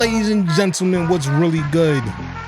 Ladies and gentlemen, what's really good?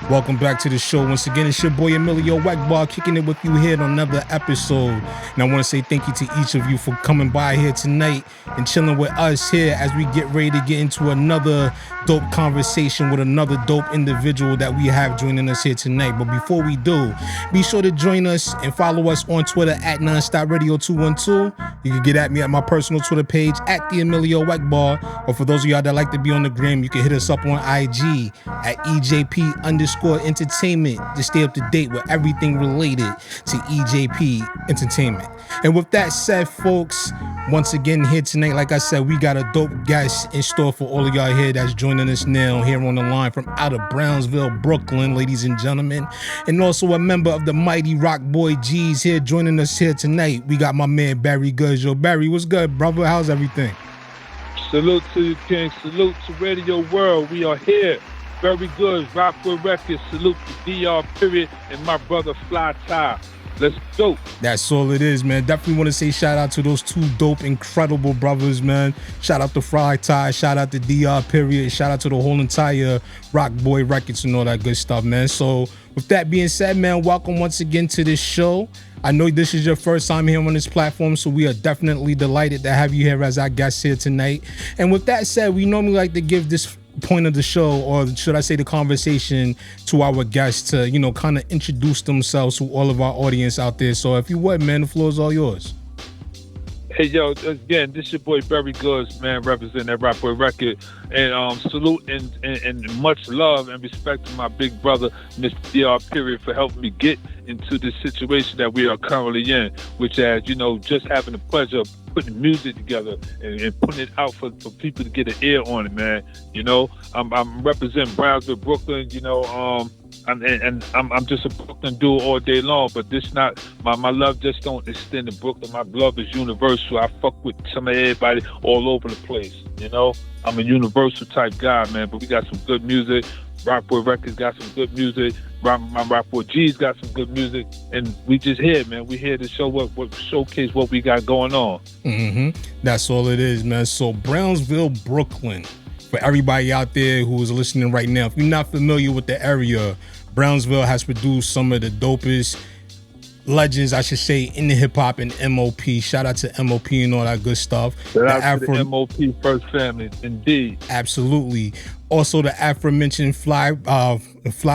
Welcome back to the show. Once again, it's your boy EMillio EgBar kicking it with you here on another episode. And I want to say thank you to each of you for coming by here tonight and chilling with us here as we get ready to get into another dope conversation with another dope individual that we have joining us here tonight. But before we do, be sure to join us and follow us on Twitter at NonstopRadio212. You can get at me at my personal Twitter page at the EMillio EgBar. Or for those of y'all that like to be on the gram, you can hit us up on IG at EJP_entertainment to stay up to date with everything related to EJP Entertainment. And with that said, folks, once again here tonight, like I said, we got a dope guest in store for all of y'all here that's joining us now here on the line from out of Brownsville, Brooklyn, ladies and gentlemen. And also a member of the mighty Rockboy G's here joining us here tonight. We got my man Barry Goodz. Yo, Barry, what's good, brother? How's everything? Salute to you, King. Salute to Radio World. We are here. Very good. Rockboy Records. Salute to DR Period and my brother Fly Ty. Let's go. That's all it is, man. Definitely want to say shout out to those two dope, incredible brothers, man. Shout out to Fly Ty. Shout out to DR Period. Shout out to the whole entire Rockboy Records and all that good stuff, man. So with that being said, man, welcome once again to this show. I know this is your first time here on this platform, so we are definitely delighted to have you here as our guest here tonight. And with that said, we normally like to give this point of the show, or should I say the conversation, to our guests to, you know, kind of introduce themselves to all of our audience out there. So if you would, man, the floor is all yours. Hey, yo, again, this your boy Barry Goodz, man, representing that Rockboy Record. And salute and much love and respect to my big brother, Mr. DR Period, for helping me get into this situation that we are currently in, which, as you know, just having the pleasure of putting music together and putting it out for people to get an ear on it, man. You know, I'm representing Brownsville, Brooklyn, you know, I'm just a Brooklyn dude all day long, but this not my love just don't extend to Brooklyn. My love is universal. I fuck with some of everybody all over the place, you know. I'm a universal type guy, man, but we got some good music. Rockboy Records got some good music. My Rockboy G's got some good music, and we just here, man. We here to show what showcase what we got going on. That's all it is, man. So Brownsville, Brooklyn. For everybody out there who is listening right now, if you're not familiar with the area, Brownsville has produced some of the dopest legends, I should say, in the hip hop and M.O.P. Shout out to M.O.P. and all that good stuff. Shout out to the M.O.P. first family, indeed. Absolutely. Also the aforementioned Fly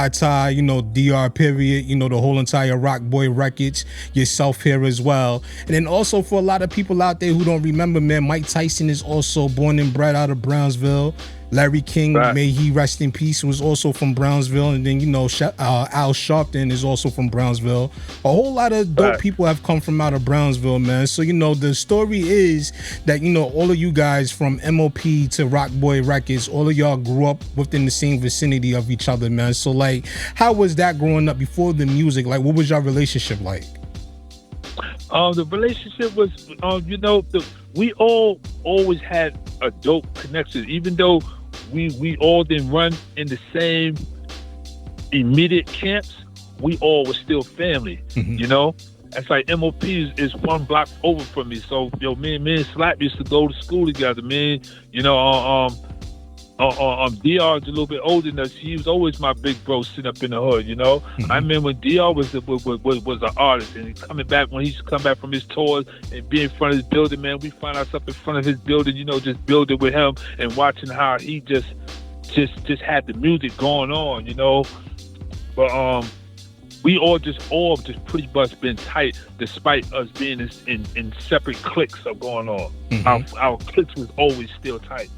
Ty, you know, DR Period, you know, the whole entire Rockboy Records, yourself here as well. And then also for a lot of people out there who don't remember, man, Mike Tyson is also born and bred out of Brownsville. Larry King, right, may he rest in peace, was also from Brownsville. And then, you know, Al Sharpton is also from Brownsville. A whole lot of dope people have come from out of Brownsville, man. So, you know, the story is that, you know, all of you guys from M.O.P. to Rockboy Records, all of y'all grew up within the same vicinity of each other, man. So, like, how was that growing up before the music? Like, what was your relationship like? The relationship was, you know, we all always had a dope connection, even though we all didn't run in the same immediate camps. We all were still family, you know. It's like M.O.P. is one block over from me, so yo, me and Slap used to go to school together, man. You know, DR is a little bit older than us. He was always my big bro sitting up in the hood, you know. I remember when DR was an artist, and coming back, when he used to come back from his tours and be in front of his building, man, we find ourselves in front of his building, you know, just building with him and watching how he just had the music going on, you know. But we all just pretty much been tight, despite us being in separate cliques of going on. Our cliques was always still tight.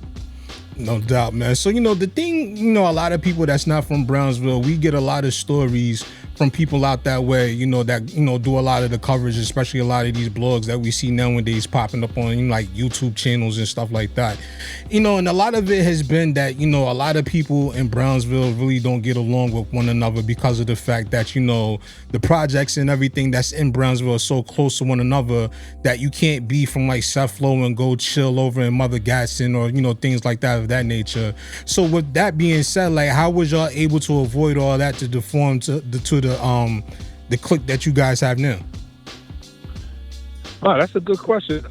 No doubt, man. So, you know, the thing, you know, a lot of people that's not from Brownsville, we get a lot of stories from people out that way, you know, that, you know, do a lot of the coverage, especially a lot of these blogs that we see nowadays popping up on, you know, like YouTube channels and stuff like that. You know, and a lot of it has been that, you know, a lot of people in Brownsville really don't get along with one another because of the fact that, you know, the projects and everything that's in Brownsville are so close to one another that you can't be from like Seth Low and go chill over in Mother Gatson or, you know, things like that of that nature. So with that being said, like, how was y'all able to avoid all that to deform to the clique that you guys have now? Oh, that's a good question.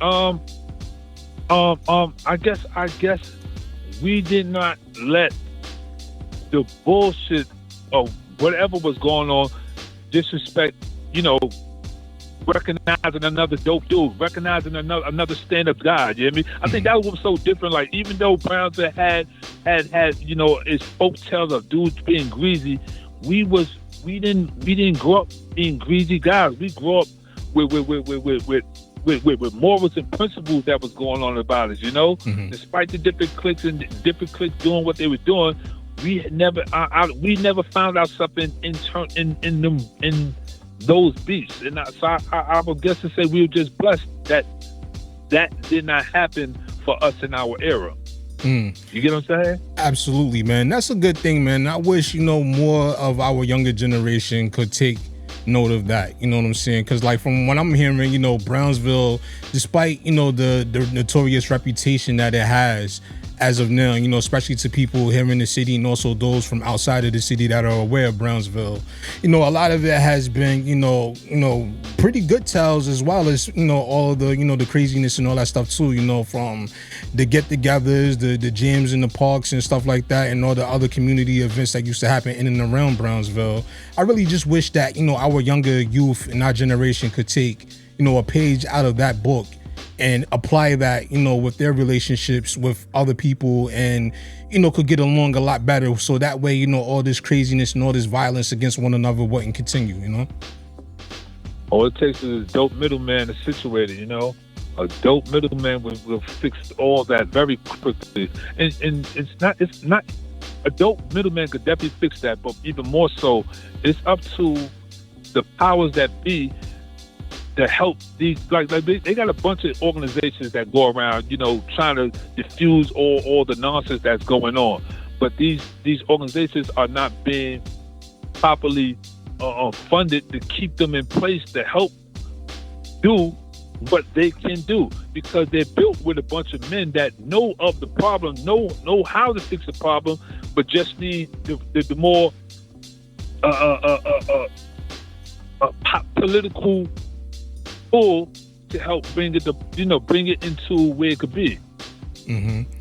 I guess we did not let the bullshit of whatever was going on, disrespect, recognizing another dope dude, recognizing another stand-up guy. You know what I mean? I think that was so different. Like, even though Brownsville had its folk tales of dudes being greasy, we didn't grow up being greasy guys. We grew up with morals and principles that was going on about us. Despite the different cliques doing what they were doing, we never found out something in those beats. And so I would guess to say we were just blessed that did not happen for us in our era. You get what I'm saying? Absolutely, man. That's a good thing, man. I wish, more of our younger generation could take note of that. You know what I'm saying? Because, like, from what I'm hearing, Brownsville, despite, the notorious reputation that it has as of now, especially to people here in the city and also those from outside of the city that are aware of Brownsville, a lot of it has been, pretty good tales, as well as, all of the, the craziness and all that stuff too, from the get-togethers, the jams in the parks and stuff like that, and all the other community events that used to happen in and around Brownsville. I really just wish that, our younger youth and our generation could take, a page out of that book and apply that, with their relationships with other people, and, could get along a lot better. So that way, all this craziness and all this violence against one another wouldn't continue, All it takes is a dope middleman to situate it, A dope middleman will fix all that very quickly. And it's not a dope middleman could definitely fix that, but even more so, it's up to the powers that be to help these, like they got a bunch of organizations that go around, trying to diffuse all the nonsense that's going on. But these organizations are not being properly funded to keep them in place to help do what they can do, because they're built with a bunch of men that know of the problem, know how to fix the problem, but just need the more political pull to help bring it into where it could be.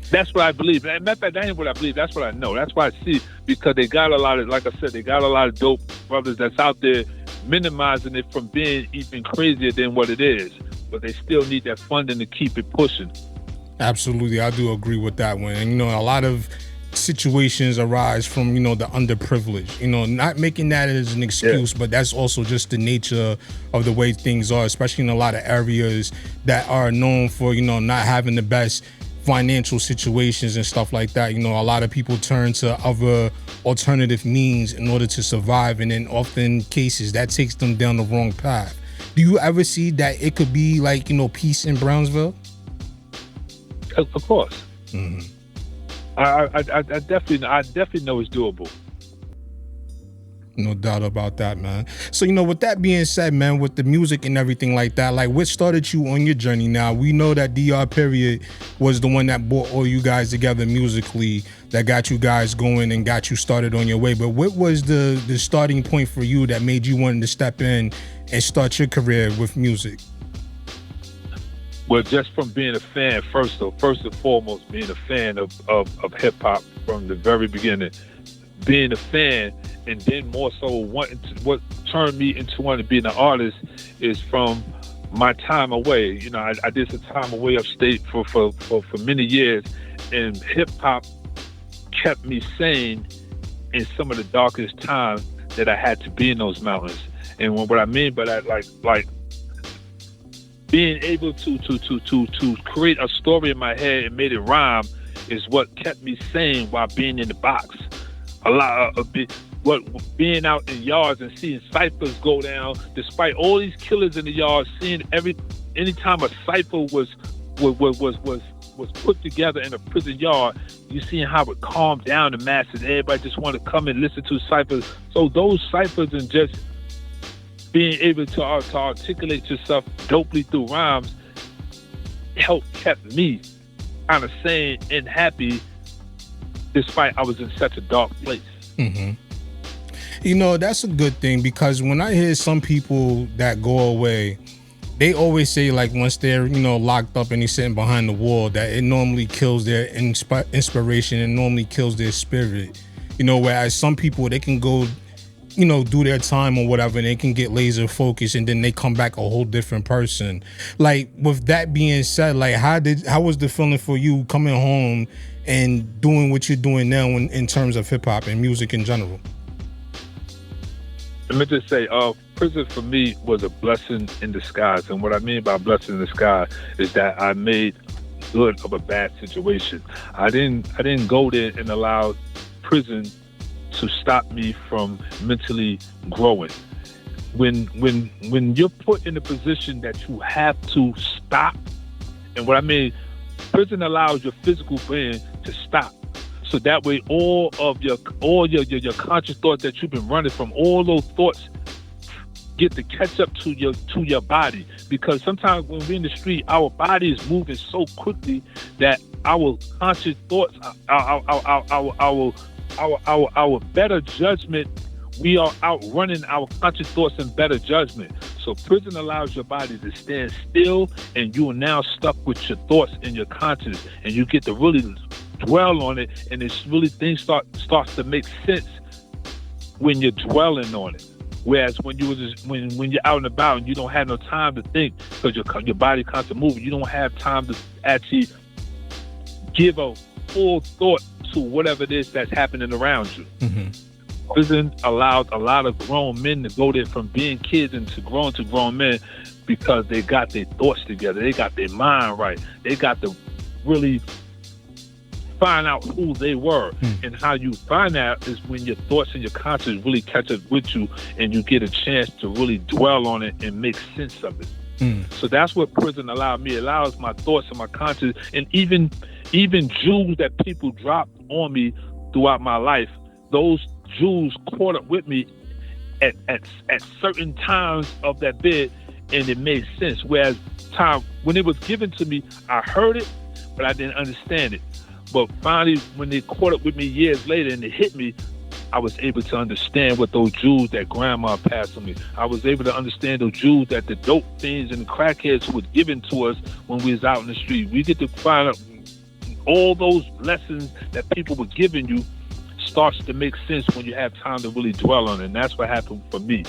That's what I believe. Matter of fact, that ain't what I believe. That's what I know. That's what I see, because they got a lot of, like I said, they got a lot of dope brothers that's out there minimizing it from being even crazier than what it is. But they still need that funding to keep it pushing. Absolutely, I do agree with that one. And a lot of situations arise from the underprivileged, not making that as an excuse, but that's also just the nature of the way things are, especially in a lot of areas that are known for not having the best financial situations and stuff like that. A lot of people turn to other alternative means in order to survive, and in often cases that takes them down the wrong path. Do you ever see that it could be like peace in Brownsville? Of course. I definitely know it's doable. No doubt about that, man. So, with that being said, man, with the music and everything like that, like, what started you on your journey now? We know that DR Period was the one that brought all you guys together musically, that got you guys going and got you started on your way. But what was the starting point for you that made you want to step in and start your career with music? Well, just from being a fan, first and foremost, being a fan of hip-hop from the very beginning. Being a fan, and then more so what turned me into wanting to be an artist is from my time away. I did some time away upstate for many years, and hip-hop kept me sane in some of the darkest times that I had to be in those mountains. And what I mean by that, like being able to create a story in my head and made it rhyme is what kept me sane while being in the box. A lot of being out in yards and seeing ciphers go down, despite all these killers in the yards, seeing anytime a cipher was put together in a prison yard, you seeing how it calmed down the masses. Everybody just want to come and listen to ciphers. So those ciphers and just being able to articulate yourself dopely through rhymes kept me kind of sane and happy, despite I was in such a dark place. That's a good thing, because when I hear some people that go away, they always say, like, once they're locked up and they're sitting behind the wall, that it normally kills their inspiration and normally kills their spirit. Whereas some people, they can go, do their time or whatever, and they can get laser focused, and then they come back a whole different person. Like, with that being said, like, how was the feeling for you coming home and doing what you're doing now in terms of hip hop and music in general? Let me just say, prison for me was a blessing in disguise. And what I mean by blessing in disguise is that I made good of a bad situation. I didn't go there and allow prison to stop me from mentally growing. When you're put in a position that you have to stop, and what I mean, prison allows your physical brain to stop. So that way all your conscious thoughts that you've been running from, all those thoughts get to catch up to your body. Because sometimes when we're in the street, our body is moving so quickly that our conscious thoughts, our better judgment, we are outrunning our conscious thoughts and better judgment. So prison allows your body to stand still, and you are now stuck with your thoughts and your conscience, and you get to really dwell on it, and it's really things starts to make sense when you're dwelling on it. Whereas when you're out and about and you don't have no time to think because your body constantly moving, you don't have time to actually give a full thought to whatever it is that's happening around you. Mm-hmm. Prison allowed a lot of grown men to go there from being kids into grown men because they got their thoughts together. They got their mind right. They got to really find out who they were. And how you find out is when your thoughts and your conscience really catch up with you and you get a chance to really dwell on it and make sense of it. So that's what prison allowed me. It allows my thoughts and my conscience, and even jewels that people dropped on me throughout my life, those jewels caught up with me at certain times of that bid, and it made sense. Whereas when it was given to me, I heard it, but I didn't understand it. But finally, when they caught up with me years later and it hit me, I was able to understand what those jewels that grandma passed on me. I was able to understand those jewels that the dope fiends and the crackheads was giving to us when we was out in the street. We get to find out all those lessons that people were giving you starts to make sense when you have time to really dwell on it. And that's what happened for me.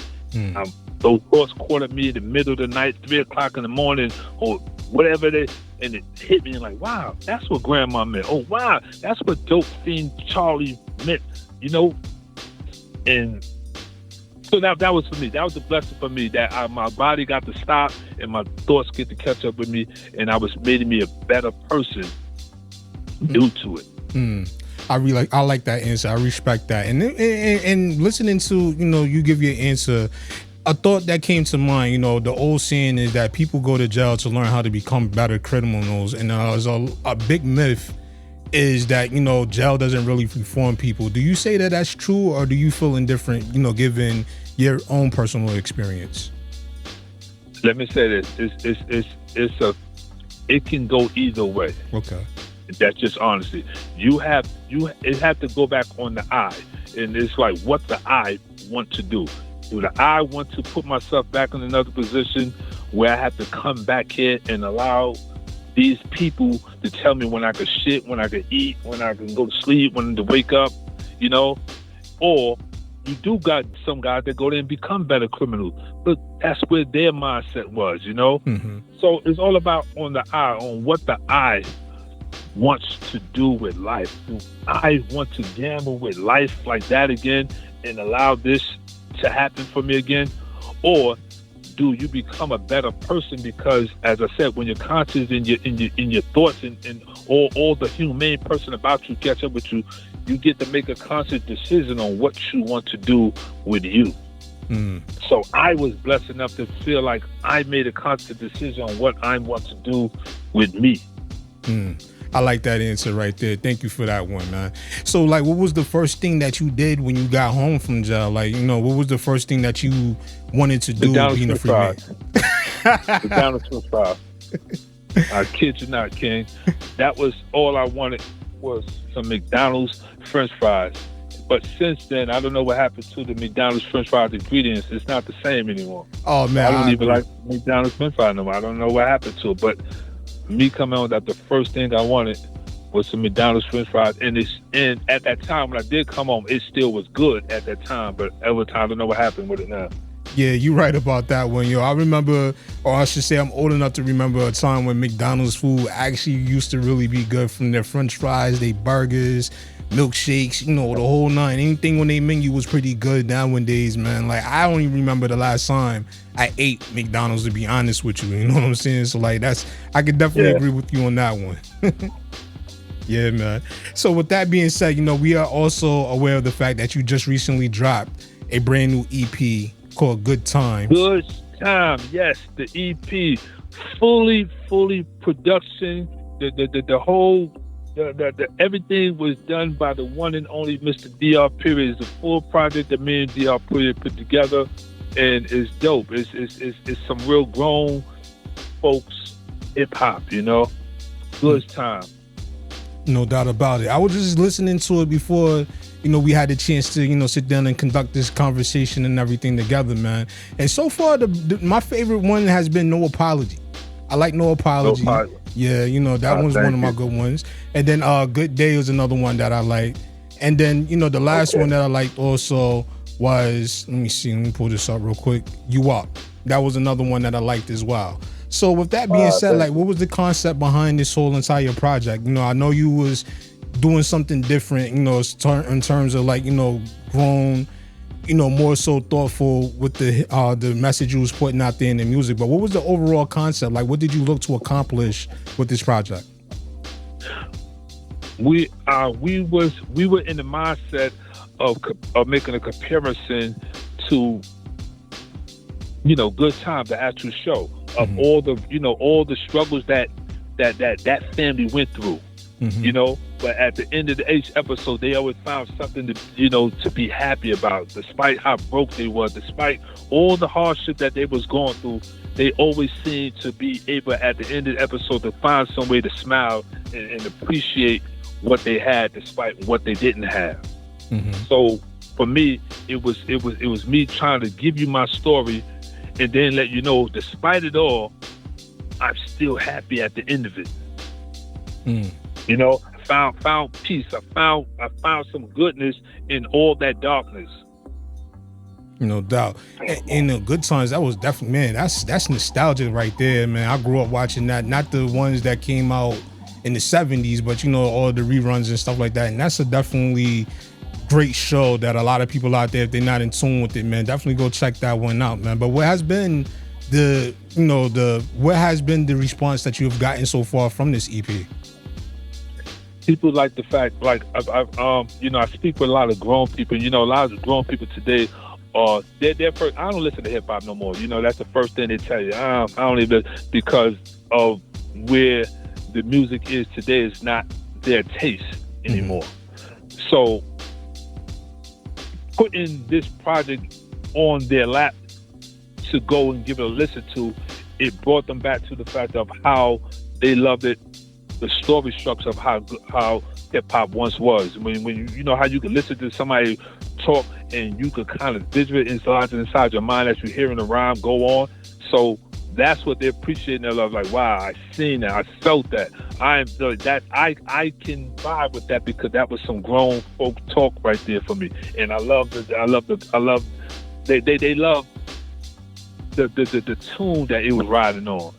Those thoughts caught at me in the middle of the night, 3 o'clock in the morning, or whatever and it hit me, and like, wow, that's what grandma meant. Oh, wow, that's what dope fiend Charlie meant, And so that was for me. That was a blessing for me, that my body got to stop and my thoughts get to catch up with me, and I was making me a better person due to it. I like that answer. I respect that. And listening to, you give your answer, a thought that came to mind, the old saying is that people go to jail to learn how to become better criminals. And a big myth is that, jail doesn't really reform people. Do you say that that's true, or do you feel indifferent, given your own personal experience? Let me say this. It can go either way. Okay. That's just honesty. It have to go back on the I. And it's like what the I want to do. Do the I want to put myself back in another position where I have to come back here and allow these people to tell me when I can shit, when I can eat, when I can go to sleep, when to wake up, Or you do got some guys that go there and become better criminals, but that's where their mindset was, Mm-hmm. So it's all about on the I, on what the I wants to do with life. Do I want to gamble with life like that again and allow this to happen for me again? Or do you become a better person? Because as I said, when your conscience and your thoughts and all the humane person about you catch up with you, you get to make a conscious decision on what you want to do with you. So I was blessed enough to feel like I made a conscious decision on what I want to do with me. I like that answer right there. Thank you for that one, man. So, what was the first thing that you did when you got home from jail? What was the first thing that you wanted to do being a free man? McDonald's French fries. I kid you not, King. That was all I wanted, was some McDonald's French fries. But since then, I don't know what happened to the McDonald's French fries ingredients. It's not the same anymore. Oh, man. I don't even like McDonald's French fries no more. I don't know what happened to it. But me coming on that, the first thing I wanted with some McDonald's French fries, and at that time when I did come home, it still was good at that time. But every time, I don't know what happened with it now. Yeah, you're right about that one, yo. I remember, or I should say I'm old enough to remember a time when McDonald's food actually used to really be good, from their French fries, their burgers, milkshakes, you know, the whole nine. Anything on their menu was pretty good nowadays, man. Like, I don't even remember the last time I ate McDonald's, to be honest with you. You know what I'm saying? So, like, I could definitely agree with you on that one. Yeah, man. So with that being said, you know, we are also aware of the fact that you just recently dropped a brand new EP called Goodz Time. Goodz Time, yes, the EP, fully production. The whole, the everything was done by the one and only Mr. DR. Period. It's a full project that me and DR put together, and it's dope. It's some real grown folks hip hop, you know. Goodz Time. No doubt about it. I was just listening to it before, you know, we had the chance to, you know, sit down and conduct this conversation and everything together, man. And so far, my favorite one has been No Apology. I like No Apology. No Apology. Yeah, you know, that one's one of my good ones. And then Good Day was another one that I liked. And then, you know, the last one that I liked also was, let me pull this up real quick, U.O.P. That was another one that I liked as well. So with that being said, like, what was the concept behind this whole entire project? You know, I know you was doing something different, you know, in terms of, like, you know, grown, you know, more so thoughtful with the message you was putting out there in the music. But what was the overall concept? Like, what did you look to accomplish with this project? We were in the mindset of making a comparison to, you know, Goodz Time, the actual show, of all the struggles that family went through, you know. But at the end of each episode, they always found something to, you know, to be happy about. Despite how broke they were, despite all the hardship that they was going through, they always seemed to be able, at the end of the episode, to find some way to smile and appreciate what they had, despite what they didn't have. So for me, it was me trying to give you my story, and then let you know, despite it all, I'm still happy at the end of it. You know, I found peace. I found some goodness in all that darkness. No doubt. And the Good Times, that was definitely, man, that's nostalgia right there, man. I grew up watching that, not the ones that came out in the 70s, but, you know, all the reruns and stuff like that. And that's a definitely great show that a lot of people out there, if they're not in tune with it, man, definitely go check that one out, man. But what has been the response that you've gotten so far from this EP? People like the fact, like, you know, I speak with a lot of grown people. You know, a lot of grown people today are they're first. I don't listen to hip hop no more. You know, that's the first thing they tell you. I don't even, because of where the music is today. Is not their taste anymore. So putting this project on their lap to go and give it a listen to, it brought them back to the fact of how they loved it, the story structure of how hip hop once was. When you know how you could listen to somebody talk and you could kind of visualize it inside your mind as you're hearing the rhyme go on. So that's what they're appreciating. Their love, like, wow, I seen that, I felt that. I can vibe with that, because that was some grown folk talk right there for me. And they love the tune that it was riding on.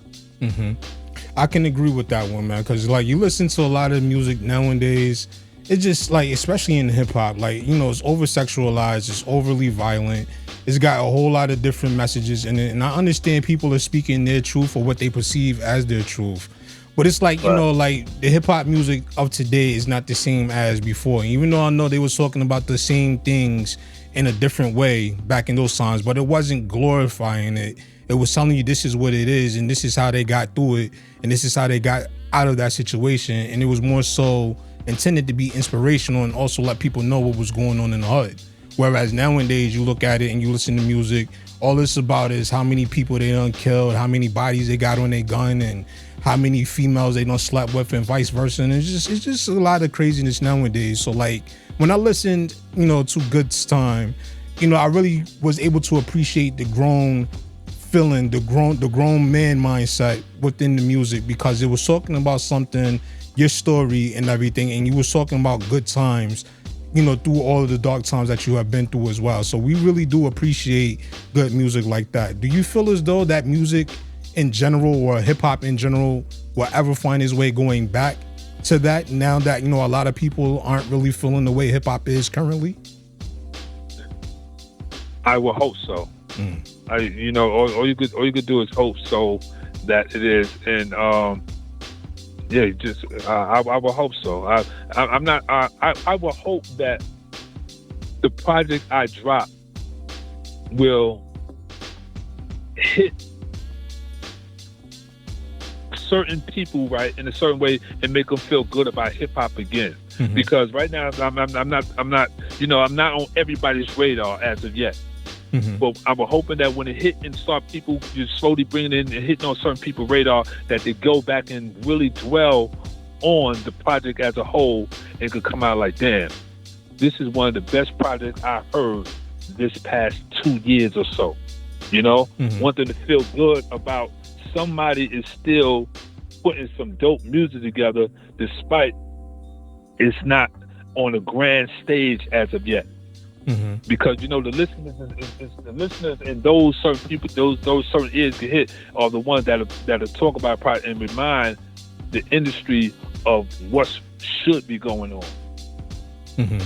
I can agree with that one, man, because, like, you listen to a lot of music nowadays, it's just, like, especially in hip hop, like, you know, it's over sexualized, it's overly violent, it's got a whole lot of different messages in it, and I understand people are speaking their truth or what they perceive as their truth, but it's like, you know, like, the hip hop music of today is not the same as before. Even though I know they were talking about the same things in a different way back in those times, but it wasn't glorifying it. It was telling you this is what it is, and this is how they got through it, and this is how they got out of that situation. And it was more so intended to be inspirational and also let people know what was going on in the hood. Whereas nowadays, you look at it and you listen to music, all it's about is how many people they done killed, how many bodies they got on their gun, and how many females they done slept with, and vice versa. And it's just a lot of craziness nowadays. So, like, when I listened, you know, to Goodz Time, you know, I really was able to appreciate the grown feeling, the grown man mindset within the music, because it was talking about something your story and everything, and you was talking about good times, you know, through all of the dark times that you have been through as well. So we really do appreciate good music like that. Do you feel as though that music in general, or hip hop in general, will ever find its way going back to that, now that, you know, a lot of people aren't really feeling the way hip hop is currently? I will hope so. You know, all you could do is hope so that it is, and yeah, just I will hope so. I'm not. I will hope that the project I drop will hit certain people right in a certain way and make them feel good about hip hop again. Mm-hmm. Because right now I'm not. You know, I'm not on everybody's radar as of yet. Mm-hmm. But I'm hoping that when it hit and start people just slowly bringing in and hitting on certain people's radar, that they go back and really dwell on the project as a whole and could come out like, damn, this is one of the best projects I heard this past 2 years or so. You know, want them to feel good about somebody is still putting some dope music together, despite it's not on a grand stage as of yet. Mm-hmm. Because, you know, the listeners and those certain people, those certain ears get hit are the ones that'll talk about product and remind the industry of what should be going on. Mm-hmm.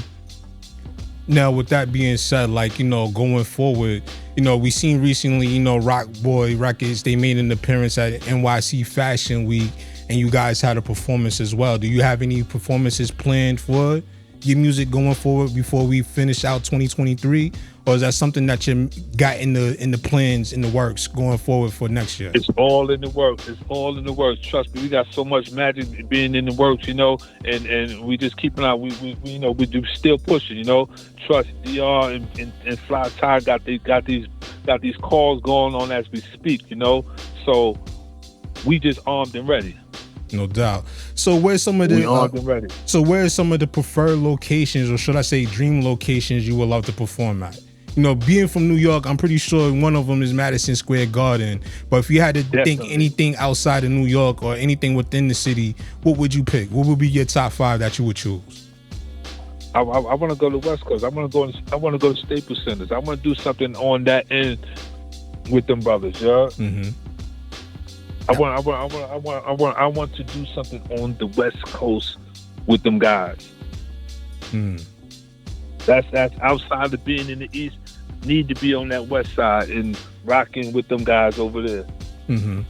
Now, with that being said, like, you know, going forward, you know, we seen recently, you know, Rockboy Records, they made an appearance at NYC Fashion Week, and you guys had a performance as well. Do you have any performances planned for your music going forward before we finish out 2023, or is that something that you got in the plans, in the works going forward for next year? It's all in the works. It's all in the works. Trust me, we got so much magic being in the works, you know, and we just keeping out. We you know, we do still pushing, you know. Trust DR and Fly Tie got these calls going on as we speak, you know. So we just armed and ready. No doubt. So where's some of the where's some of the preferred locations, or should I say dream locations, you would love to perform at? You know, being from New York, I'm pretty sure one of them is Madison Square Garden. But if you had to think anything outside of New York or anything within the city, what would you pick? What would be your top 5 that you would choose? I want to go to West Coast. I want to go to Staples Centers. I want to do something on that end with them brothers. Yeah. Mm-hmm. I want to do something on the West Coast with them guys. That's outside of being in the East. Need to be on that West side and rocking with them guys over there. Mm-hmm.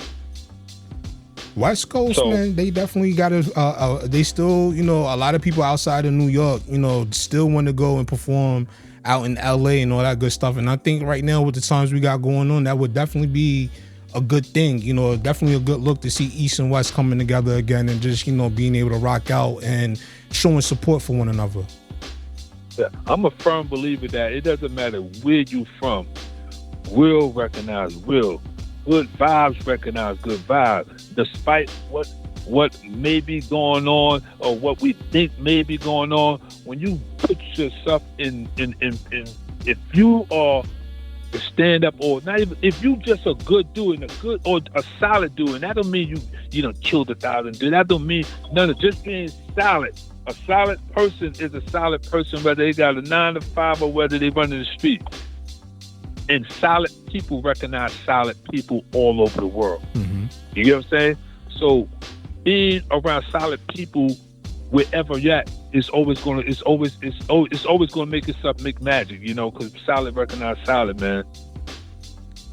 West Coast, man, they definitely got to. They still, you know, a lot of people outside of New York, you know, still want to go and perform out in LA and all that good stuff. And I think right now with the times we got going on, that would definitely be a good thing, you know, definitely a good look to see East and West coming together again and just, you know, being able to rock out and showing support for one another. Yeah, I'm a firm believer that it doesn't matter where you from, will recognize will. Good vibes recognize good vibes. Despite what may be going on or what we think may be going on, when you put yourself in if you are stand up, or not even if you just a good dude and a good or a solid dude, and that don't mean you done killed 1,000 dude. That don't mean none of just being solid. A solid person is a solid person, whether they got a 9 to 5 or whether they run in the street. And solid people recognize solid people all over the world. Mm-hmm. You get what I'm saying? So being around solid people wherever you're at is always gonna make itself make magic, you know, because solid recognize solid, man.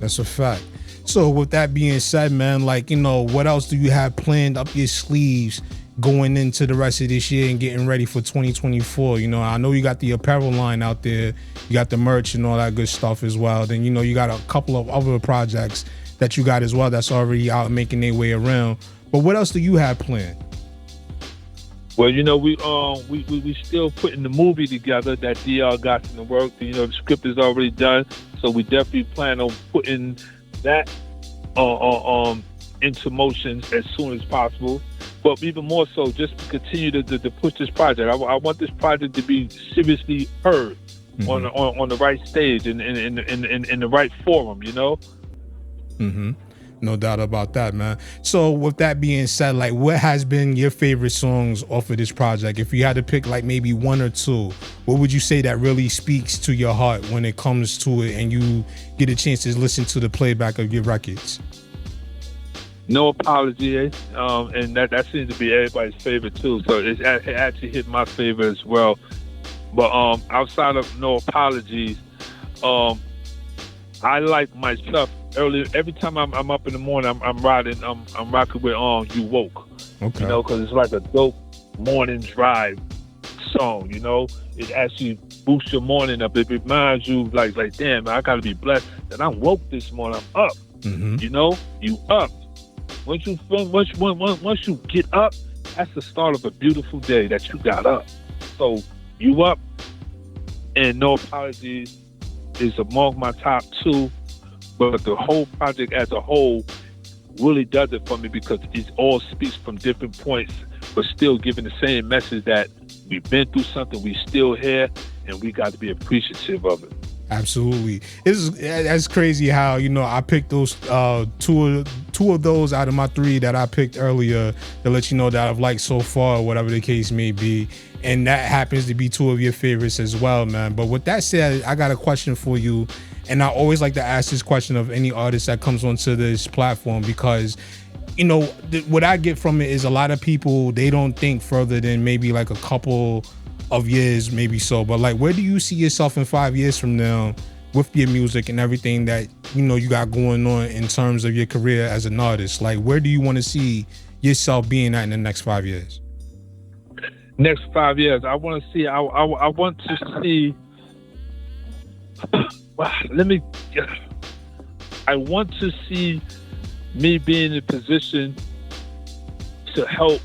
That's a fact. So with that being said, man, like, you know, what else do you have planned up your sleeves going into the rest of this year and getting ready for 2024? You know, I know you got the apparel line out there, you got the merch and all that good stuff as well. Then, you know, you got a couple of other projects that you got as well that's already out making their way around. But what else do you have planned? Well, you know, we still putting the movie together that DR got in the work. You know, the script is already done, so we definitely plan on putting that into motion as soon as possible. But even more so, just to continue to push this project. I want this project to be seriously heard on the right stage and in the right forum, you know. Mm-hmm. No doubt about that, man. So with that being said, like, what has been your favorite songs off of this project? If you had to pick like maybe one or two, what would you say that really speaks to your heart when it comes to it and you get a chance to listen to the playback of your records? No Apology, and that seems to be everybody's favorite too. So it actually hit my favor as well. But outside of No Apologies, I like myself early. Every time I'm up in the morning, I'm rocking with You Woke. Okay. You know, because it's like a dope morning drive song. You know, it actually boosts your morning up. It reminds you like damn, man, I gotta be blessed that I'm woke this morning. I'm up. Mm-hmm. You know, you up. Once you get up, that's the start of a beautiful day that you got up. So you up, and No Apologies is among my top two, but the whole project as a whole really does it for me because it all speaks from different points, but still giving the same message that we've been through something, we still here, and we got to be appreciative of it. Absolutely. That's crazy how, you know, I picked those two of those out of my three that I picked earlier to let you know that I've liked so far, whatever the case may be. And that happens to be two of your favorites as well, man. But with that said, I got a question for you. And I always like to ask this question of any artist that comes onto this platform because, you know, what I get from it is a lot of people, they don't think further than maybe like a couple of years, maybe so, but like, where do you see yourself in 5 years from now with your music and everything that, you know, you got going on in terms of your career as an artist? Like, where do you want to see yourself being at in the next 5 years? Next 5 years, I want to see, I want to see, I want to see me being in a position to help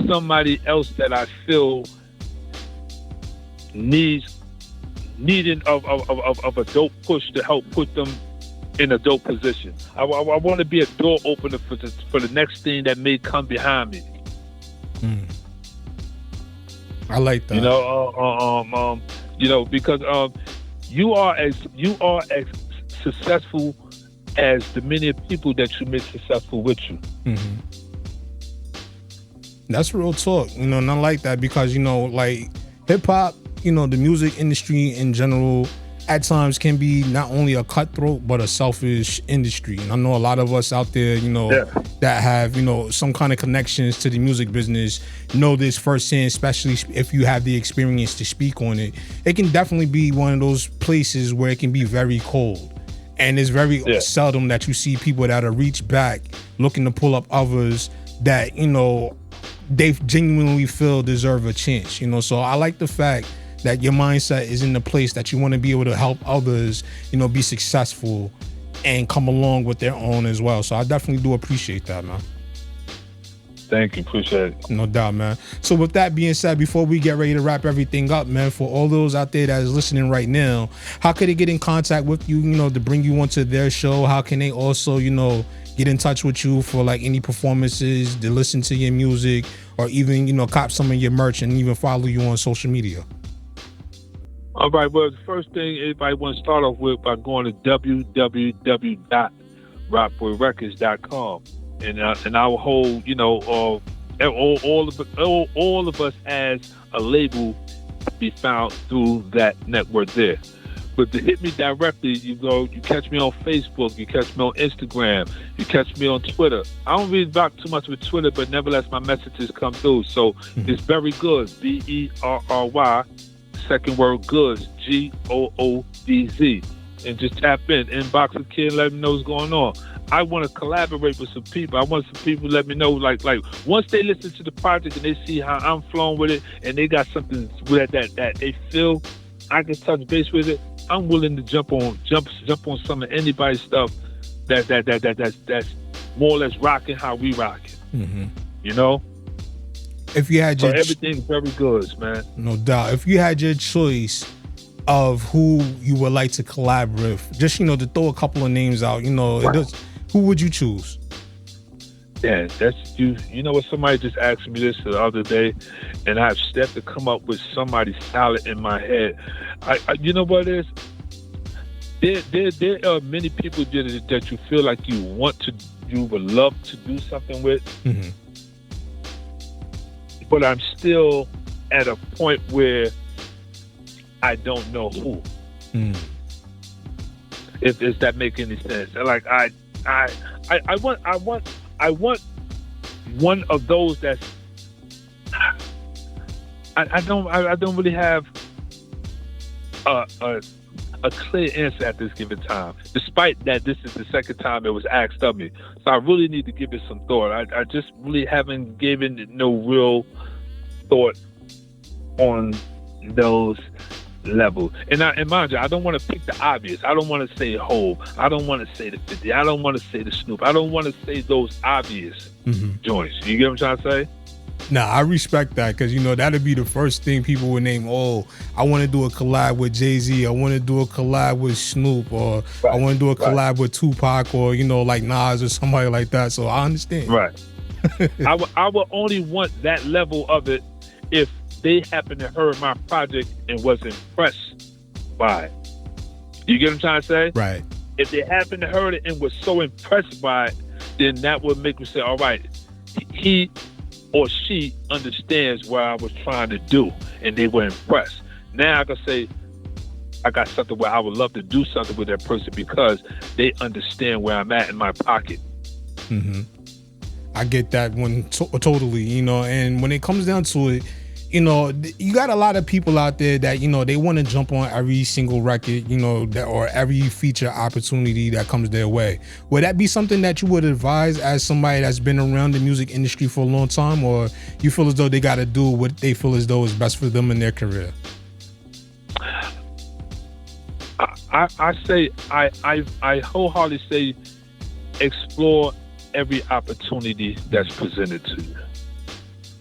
somebody else that I feel needing of a dope push to help put them in a dope position. I want to be a door opener for the next thing that may come behind me. I like that. You know, because you are as successful as the many people that you make successful with you. Mm-hmm. That's real talk, you know, and I like that because, you know, like hip hop, you know, the music industry in general at times can be not only a cutthroat, but a selfish industry. And I know a lot of us out there, you know, that have, you know, some kind of connections to the music business know this firsthand, especially if you have the experience to speak on it. It can definitely be one of those places where it can be very cold. And it's very seldom that you see people that are reach back looking to pull up others that, you know, they genuinely feel deserve a chance, you know. So I like the fact that your mindset is in the place that you want to be able to help others, you know, be successful and come along with their own as well. So I definitely do appreciate that, man. Thank you, appreciate it. No doubt, man. So with that being said, before we get ready to wrap everything up, man, for all those out there that is listening right now, how could they get in contact with you, you know, to bring you onto their show? How can they also, you know, get in touch with you for like any performances, to listen to your music, or even, you know, cop some of your merch and even follow you on social media? All right, well, the first thing everybody want to start off with by going to www.rockboyrecords.com. And our whole, you know, all of us as a label be found through that network there. But to hit me directly, you catch me on Facebook, you catch me on Instagram, you catch me on Twitter. I don't really rock too much with Twitter, but nevertheless, my messages come through. So it's very good. BERRY, second word Goodz, GOODZ. And just tap in, inbox a kid, let them know what's going on. I want to collaborate with some people. I want some people to let me know, like once they listen to the project and they see how I'm flowing with it, and they got something that they feel I can touch base with it, I'm willing to jump on some of anybody's stuff that's more or less rocking how we rocking. Mm-hmm. You know? If you had everything's very good, man. No doubt. If you had your choice of who you would like to collaborate with, just, you know, to throw a couple of names out, you know, who would you choose? Yeah, that's you. You know what? Somebody just asked me this the other day, and I've stepped to come up with somebody solid in my head. You know what it is? there are many people that you feel like you would love to do something with, but I'm still at a point where I don't know who. If that make any sense? Like I want one of those that's. I don't really have a clear answer at this given time, despite that this is the second time it was asked of me. So I really need to give it some thought. I just really haven't given it no real thought on those levels. And mind you, I don't want to pick the obvious. I don't want to say Hov. I don't want to say the 50. I don't want to say the Snoop. I don't want to say those obvious joints. You get what I'm trying to say? Nah, I respect that because, you know, that'd be the first thing people would name. Oh, I want to do a collab with Jay-Z. I want to do a collab with Snoop, or I want to do a collab with Tupac, or, you know, like Nas or somebody like that. So I understand. Right. I would only want that level of it if they happen to heard my project and was impressed by it. You get what I'm trying to say? Right. If they happen to heard it and was so impressed by it, then that would make me say, all right, he or she understands what I was trying to do, and they were impressed. Now I can say I got something where I would love to do something with that person because they understand where I'm at in my pocket. I get that one totally, you know, and when it comes down to it, you know, you got a lot of people out there that, you know, they want to jump on every single record, you know, or every feature opportunity that comes their way. Would that be something that you would advise as somebody that's been around the music industry for a long time, or you feel as though they got to do what they feel as though is best for them in their career? I wholeheartedly say explore every opportunity that's presented to you.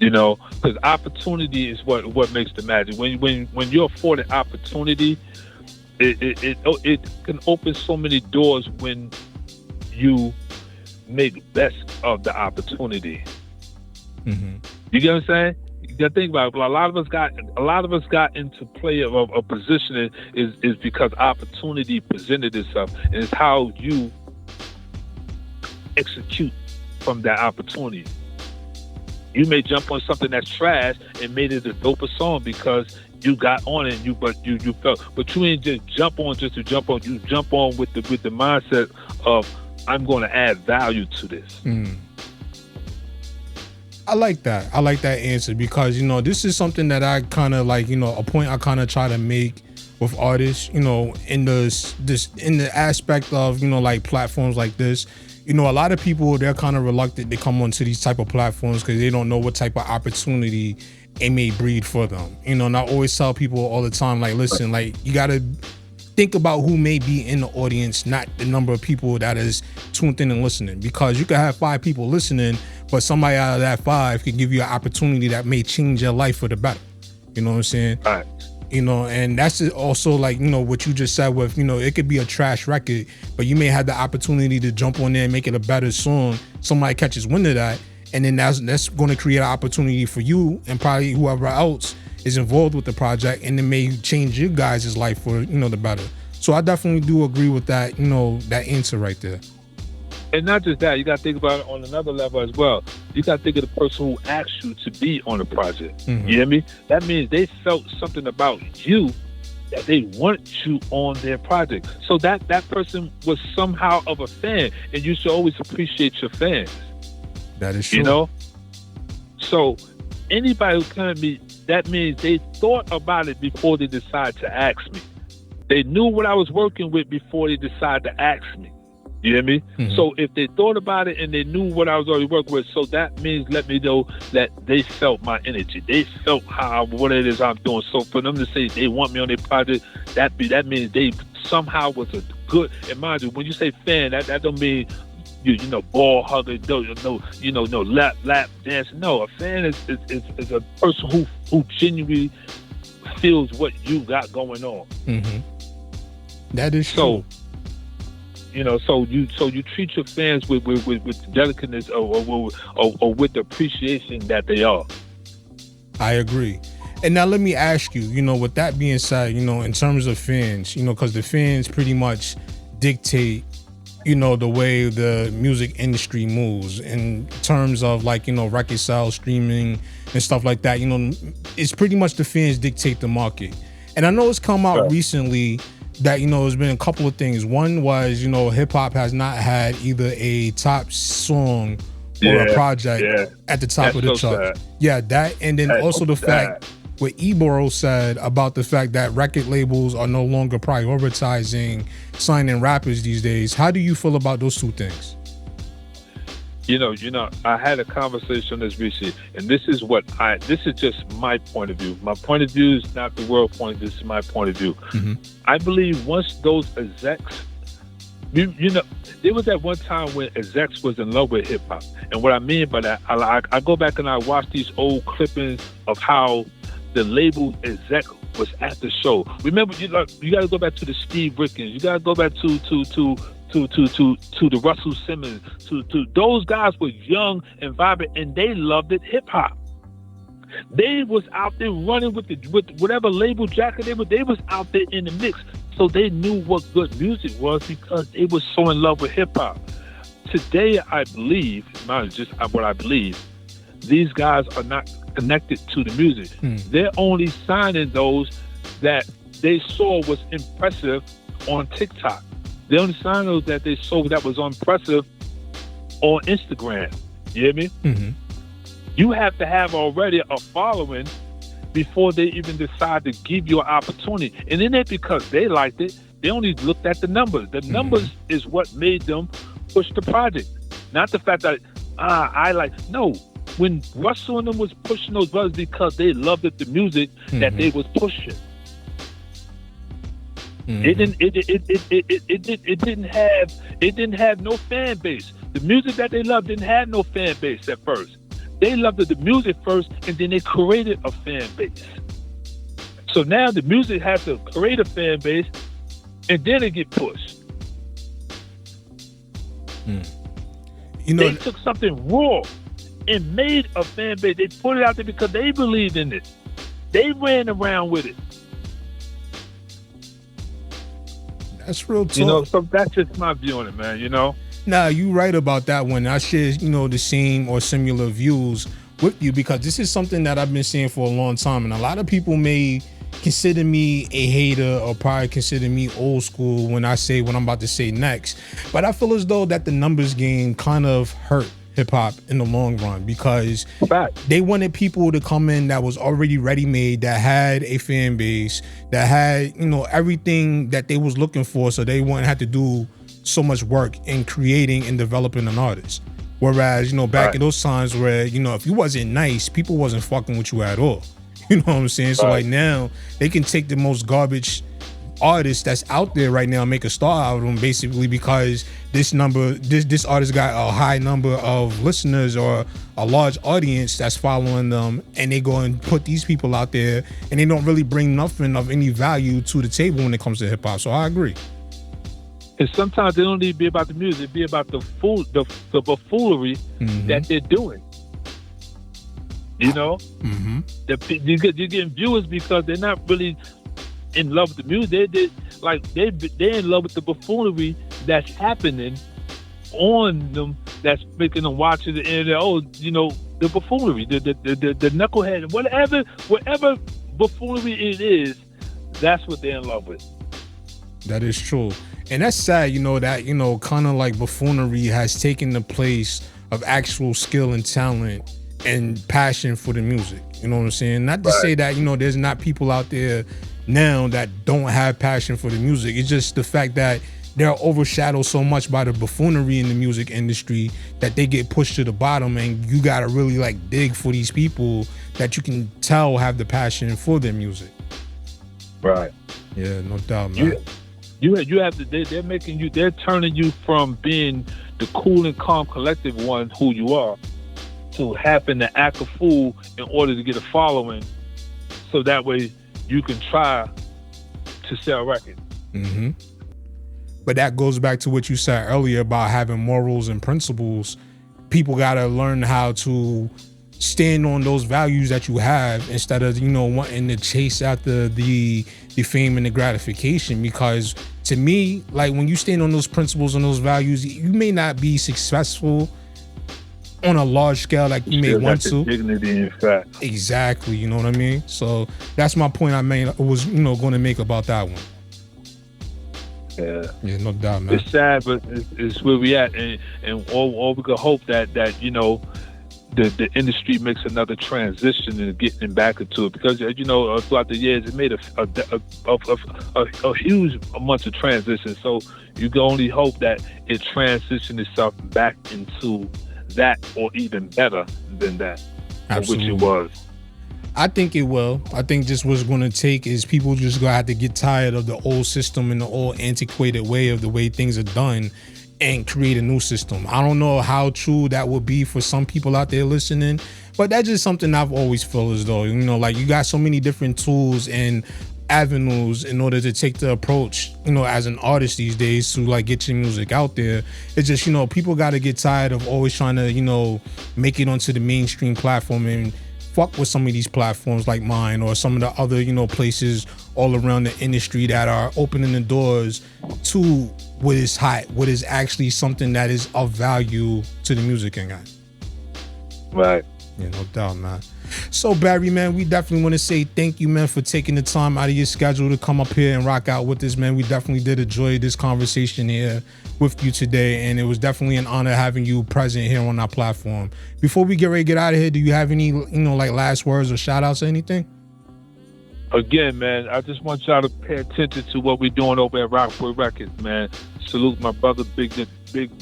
You know, because opportunity is what makes the magic. When you're afforded opportunity, it can open so many doors when you make best of the opportunity. You get what I'm saying? You gotta think about it. A lot of us got into play of a positioning is because opportunity presented itself, and it's how you execute from that opportunity. You may jump on something that's trash and made it a doper song because you got on it, but you felt. But you ain't just jump on just to jump on. You jump on with the mindset of I'm going to add value to this. I like that. I like that answer because, you know, this is something that I kind of like, you know, a point I kind of try to make with artists, you know, in the aspect of, you know, like platforms like this. You know, a lot of people, they're kind of reluctant to come onto these type of platforms because they don't know what type of opportunity it may breed for them. You know, and I always tell people all the time, like, listen, like, you got to think about who may be in the audience, not the number of people that is tuned in and listening. Because you could have 5 people listening, but somebody out of that 5 can give you an opportunity that may change your life for the better. You know what I'm saying? All right. You know, and that's also like, you know, what you just said with, you know, it could be a trash record, but you may have the opportunity to jump on there and make it a better song. Somebody catches wind of that, and then that's going to create an opportunity for you and probably whoever else is involved with the project, and it may change your guys' life for, you know, the better. So I definitely do agree with that, you know, that answer right there. And not just that, you got to think about it on another level as well. You got to think of the person who asked you to be on the project. You hear me? That means they felt something about you that they want you on their project. So that person was somehow of a fan, and you should always appreciate your fans. That is true. You know? So anybody who comes to me, that means they thought about it before they decided to ask me. They knew what I was working with before they decided to ask me. You hear me? So if they thought about it and they knew what I was already working with, so that means let me know that they felt my energy. They felt what it is I'm doing. So for them to say they want me on their project, that means they somehow was a good. And mind you, when you say fan, that don't mean you know, ball hugger, no lap dance. No, a fan is a person who genuinely feels what you got going on. That is true. You know, so you treat your fans with delicateness or with the appreciation that they are. I agree. And now let me ask you, you know, with that being said, you know, in terms of fans, you know, because the fans pretty much dictate, you know, the way the music industry moves in terms of like, you know, record sales, streaming and stuff like that. You know, it's pretty much the fans dictate the market. And I know it's come out recently that, you know, there's been a couple of things. One was, you know, hip hop has not had either a top song or a project at the top of the chart. Yeah, that, and then also the fact what EgBar said about the fact that record labels are no longer prioritizing signing rappers these days. How do you feel about those two things? You know, I had a conversation on this recently, and this is just my point of view. My point of view is not the world point of view, this is my point of view. Mm-hmm. I believe once those execs, you know, there was that one time when execs was in love with hip hop. And what I mean by that, I go back and I watch these old clippings of how the label exec was at the show. Remember, you got to go back to the Steve Rickens. You got to go back to the Russell Simmons. To those guys were young and vibrant, and they loved it hip hop. They was out there running with whatever label jacket they was out there in the mix. So they knew what good music was because they was so in love with hip hop. Today, I believe, not just what I believe, these guys are not connected to the music. They're only signing those that they saw was impressive on TikTok. They only sign those that they saw that was impressive on Instagram. You hear me? Mm-hmm. You have to have already a following before they even decide to give you an opportunity. And then it's because they liked it. They only looked at the numbers. The numbers is what made them push the project. Not the fact that, no. When Russell and them was pushing those brothers because they loved it, the music that they was pushing. It didn't have no fan base. The music that they loved didn't have no fan base at first. They loved the music first, and then they created a fan base. So now the music has to create a fan base, and then it get pushed. You know, they took something raw and made a fan base. They put it out there because they believed in it. They ran around with it. That's real talk. You know, so that's just my view on it, man, you know? Nah, you right about that one. I share, you know, the same or similar views with you because this is something that I've been saying for a long time. And a lot of people may consider me a hater or probably consider me old school when I say what I'm about to say next. But I feel as though that the numbers game kind of hurt hip hop in the long run because they wanted people to come in that was already ready made, that had a fan base, that had, you know, everything that they was looking for, so they wouldn't have to do so much work in creating and developing an artist. Whereas, you know, back in those times where, you know, if you wasn't nice, people wasn't fucking with you at all. You know what I'm saying? So like now they can take the most garbage artist that's out there right now and make a star out of them basically because this artist got a high number of listeners or a large audience that's following them, and they go and put these people out there and they don't really bring nothing of any value to the table when it comes to hip hop. So I agree. And sometimes it don't need to be about the music, it be about the buffoonery that they're doing. You know? You're getting viewers because they're not really in love with the music. They're in love with the buffoonery that's happening on them, that's making them watch it and they're, you know, the buffoonery, the knucklehead, whatever buffoonery it is, that's what they're in love with. That is true. And that's sad, you know, that, you know, kind of like buffoonery has taken the place of actual skill and talent and passion for the music. You know what I'm saying? Not to say that, you know, there's not people out there now that don't have passion for the music. It's just the fact that they're overshadowed so much by the buffoonery in the music industry that they get pushed to the bottom, and you gotta really like dig for these people that you can tell have the passion for their music. Right. Yeah, no doubt, man. You have to. They're turning you from being the cool and calm, collective one who you are, to having to act a fool in order to get a following, so that way you can try to sell records. But that goes back to what you said earlier about having morals and principles. People gotta learn how to stand on those values that you have instead of, you know, wanting to chase after the fame and the gratification. Because to me, like, when you stand on those principles and those values, you may not be successful on a large scale like you may want to. Dignity, in fact. Exactly, you know what I mean? So that's my point I was, you know, going to make about that one. Yeah, no doubt, man. It's sad, but it's where we at, and all we can hope that you know, the industry makes another transition and getting back into it, because you know, throughout the years it made a huge amount of transition. So you can only hope that it transitions itself back into that, or even better than that, which it was. I think it will. I think just what's going to take is people just going to have to get tired of the old system and the old antiquated way of the way things are done and create a new system. I don't know how true that will be for some people out there listening, but that's just something I've always felt as though, you know, like, you got so many different tools and avenues in order to take the approach, you know, as an artist these days to, like, get your music out there. It's just, you know, people got to get tired of always trying to, you know, make it onto the mainstream platform and fuck with some of these platforms like mine or some of the other, you know, places all around the industry that are opening the doors to what is hot, what is actually something that is of value to the music industry. Right. Yeah, no doubt, man. So, Barry, man, we definitely want to say thank you, man, for taking the time out of your schedule to come up here and rock out with us, man. We definitely did enjoy this conversation here with you today, and it was definitely an honor having you present here on our platform. Before we get ready to get out of here, do you have any, you know, like, last words or shout outs or anything? Again, man, I just want y'all to pay attention to what we're doing over at Rockboy Records, man. Salute my brother, big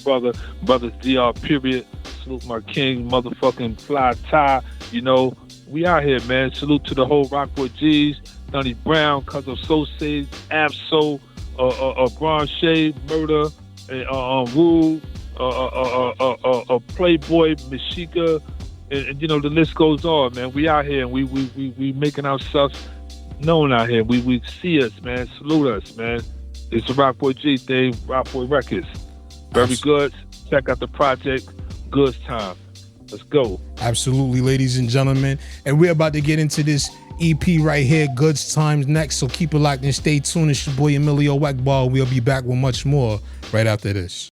brother, brothers DR, period. Salute my king, motherfucking Fly Ty. You know, we out here, man. Salute to the whole Rockboy G's, Donnie Brown, Cuz of Sosage, Absol, Bron Shade, Murder, Wu, Playboy, Mashika, and you know, the list goes on, man. We out here and we making ourselves known out here. We see us, man. Salute us, man. It's a Rockboy G thing, Rockboy Records. Very good. Check out the project, Goodz Time. Let's go. Absolutely, ladies and gentlemen. And we're about to get into this EP right here, Goodz Time, next. So keep it locked and stay tuned. It's your boy EMillio EgBar. We'll be back with much more right after this.